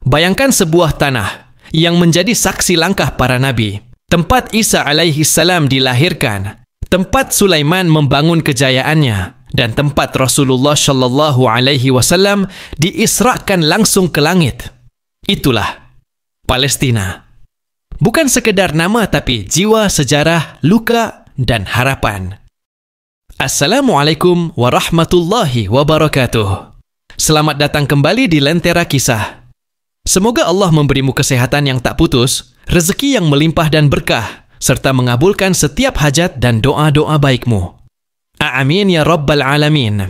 Bayangkan sebuah tanah yang menjadi saksi langkah para nabi, tempat Isa alaihi salam dilahirkan, tempat Sulaiman membangun kejayaannya, dan tempat Rasulullah Shallallahu Alaihi Wasallam diisrakan langsung ke langit. Itulah Palestina. Bukan sekedar nama, tapi jiwa, sejarah, luka, dan harapan. Assalamualaikum warahmatullahi wabarakatuh. Selamat datang kembali di Lentera Kisah. Semoga Allah memberimu kesehatan yang tak putus, rezeki yang melimpah dan berkah, serta mengabulkan setiap hajat dan doa-doa baikmu. Amin ya Rabbal Alamin.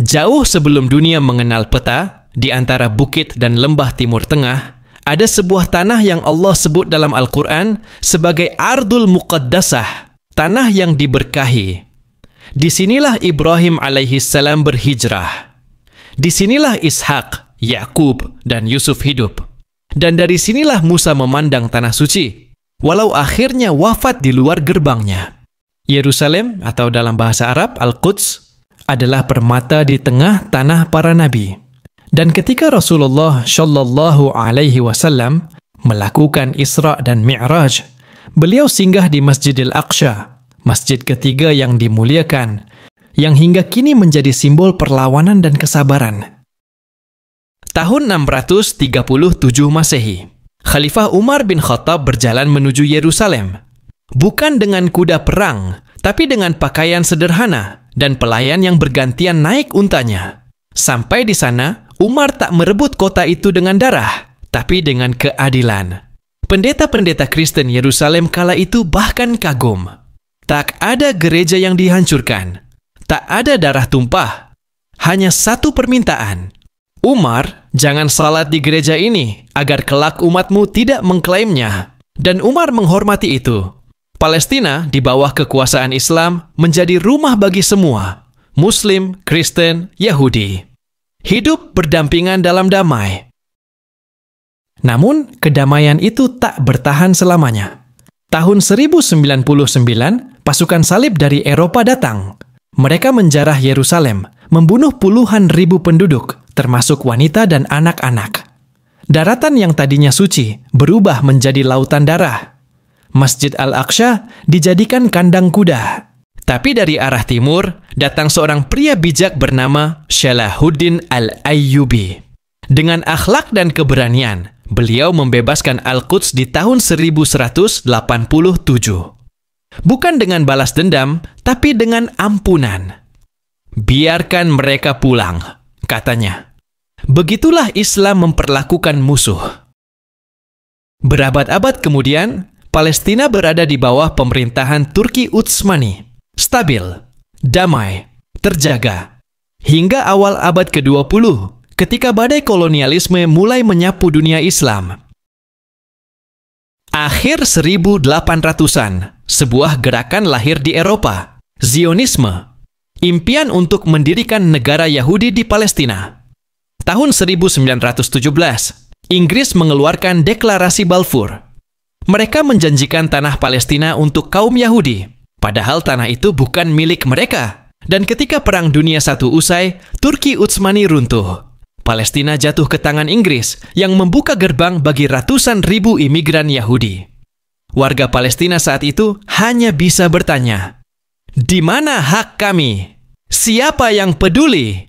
Jauh sebelum dunia mengenal peta, di antara bukit dan lembah Timur Tengah, ada sebuah tanah yang Allah sebut dalam Al-Quran sebagai Ardul Muqaddasah, tanah yang diberkahi. Disinilah Ibrahim alaihi salam berhijrah. Disinilah Ishak, Yakub, dan Yusuf hidup. Dan dari sinilah Musa memandang tanah suci, walau akhirnya wafat di luar gerbangnya. Yerusalem, atau dalam bahasa Arab, Al-Quds, adalah permata di tengah tanah para nabi. Dan ketika Rasulullah Shallallahu Alaihi Wasallam melakukan Isra dan Mi'raj, beliau singgah di Masjidil Aqsa, masjid ketiga yang dimuliakan, yang hingga kini menjadi simbol perlawanan dan kesabaran. Tahun 637 Masehi, Khalifah Umar bin Khattab berjalan menuju Yerusalem. Bukan dengan kuda perang, tapi dengan pakaian sederhana dan pelayan yang bergantian naik untanya. Sampai di sana, Umar tak merebut kota itu dengan darah, tapi dengan keadilan. Pendeta-pendeta Kristen Yerusalem kala itu bahkan kagum. Tak ada gereja yang dihancurkan. Tak ada darah tumpah. Hanya satu permintaan. Umar, jangan salat di gereja ini, agar kelak umatmu tidak mengklaimnya. Dan Umar menghormati itu. Palestina di bawah kekuasaan Islam menjadi rumah bagi semua. Muslim, Kristen, Yahudi. Hidup berdampingan dalam damai. Namun, kedamaian itu tak bertahan selamanya. Tahun 1099, pasukan salib dari Eropa datang. Mereka menjarah Yerusalem, membunuh puluhan ribu penduduk, termasuk wanita dan anak-anak. Daratan yang tadinya suci berubah menjadi lautan darah. Masjid Al-Aqsa dijadikan kandang kuda. Tapi dari arah timur, datang seorang pria bijak bernama Salahuddin Al-Ayyubi. Dengan akhlak dan keberanian, beliau membebaskan Al-Quds di tahun 1187. Bukan dengan balas dendam, tapi dengan ampunan. Biarkan mereka pulang, katanya. Begitulah Islam memperlakukan musuh. Berabad-abad kemudian, Palestina berada di bawah pemerintahan Turki Utsmani. Stabil, damai, terjaga. Hingga awal abad ke-20, ketika badai kolonialisme mulai menyapu dunia Islam. Akhir 1800-an, sebuah gerakan lahir di Eropa, Zionisme, impian untuk mendirikan negara Yahudi di Palestina. Tahun 1917, Inggris mengeluarkan Deklarasi Balfour. Mereka menjanjikan tanah Palestina untuk kaum Yahudi, padahal tanah itu bukan milik mereka. Dan ketika Perang Dunia I usai, Turki Utsmani runtuh. Palestina jatuh ke tangan Inggris yang membuka gerbang bagi ratusan ribu imigran Yahudi. Warga Palestina saat itu hanya bisa bertanya, "Di mana hak kami? Siapa yang peduli?"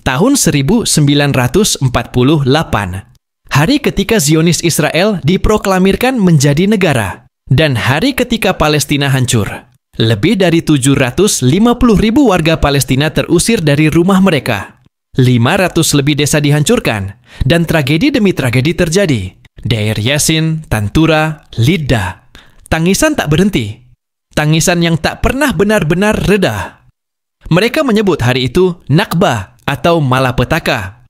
Tahun 1948, hari ketika Zionis Israel diproklamirkan menjadi negara, dan hari ketika Palestina hancur. Lebih dari 750.000 warga Palestina terusir dari rumah mereka. 500 lebih desa dihancurkan, dan tragedi demi tragedi terjadi. Deir Yassin, Tantura, Lidda. Tangisan tak berhenti. Tangisan yang tak pernah benar-benar reda. Mereka menyebut hari itu Nakba atau malapetaka.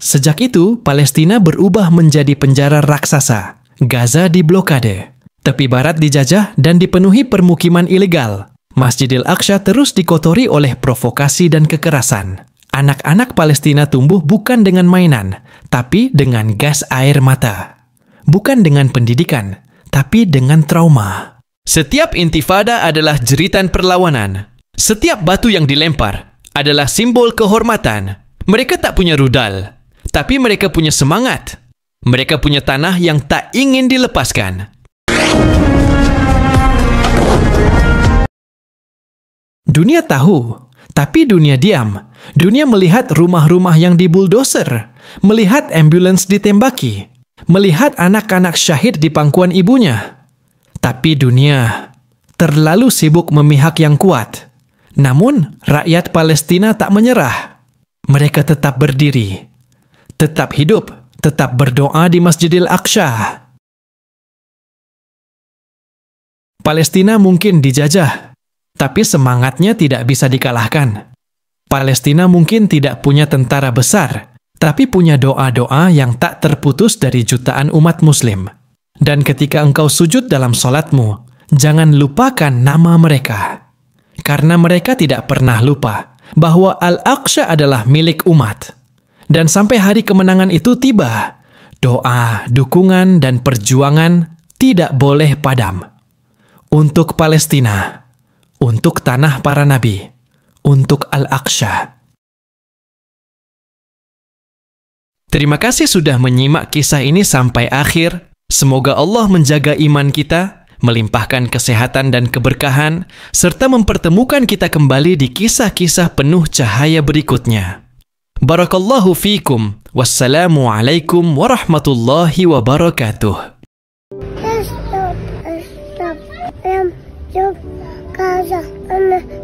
Sejak itu, Palestina berubah menjadi penjara raksasa. Gaza diblokade. Tepi barat dijajah dan dipenuhi permukiman ilegal. Masjidil Aqsa terus dikotori oleh provokasi dan kekerasan. Anak-anak Palestina tumbuh bukan dengan mainan, tapi dengan gas air mata. Bukan dengan pendidikan, tapi dengan trauma. Setiap intifada adalah jeritan perlawanan. Setiap batu yang dilempar adalah simbol kehormatan. Mereka tak punya rudal, tapi mereka punya semangat. Mereka punya tanah yang tak ingin dilepaskan. Dunia tahu, tapi dunia diam. Dunia melihat rumah-rumah yang dibuldoser, melihat ambulans ditembaki, melihat anak-anak syahid di pangkuan ibunya. Tapi dunia terlalu sibuk memihak yang kuat. Namun, rakyat Palestina tak menyerah. Mereka tetap berdiri, tetap hidup, tetap berdoa di Masjidil Aqsa. Palestina mungkin dijajah, tapi semangatnya tidak bisa dikalahkan. Palestina mungkin tidak punya tentara besar, tapi punya doa-doa yang tak terputus dari jutaan umat muslim. Dan ketika engkau sujud dalam solatmu, jangan lupakan nama mereka. Karena mereka tidak pernah lupa bahwa Al-Aqsa adalah milik umat. Dan sampai hari kemenangan itu tiba, doa, dukungan, dan perjuangan tidak boleh padam. Untuk Palestina, untuk tanah para nabi, untuk Al-Aqsa. Terima kasih sudah menyimak kisah ini sampai akhir. Semoga Allah menjaga iman kita, melimpahkan kesehatan dan keberkahan, serta mempertemukan kita kembali di kisah-kisah penuh cahaya berikutnya. Barakallahu fiikum. Wassalamu alaikum warahmatullahi wabarakatuh. Stop.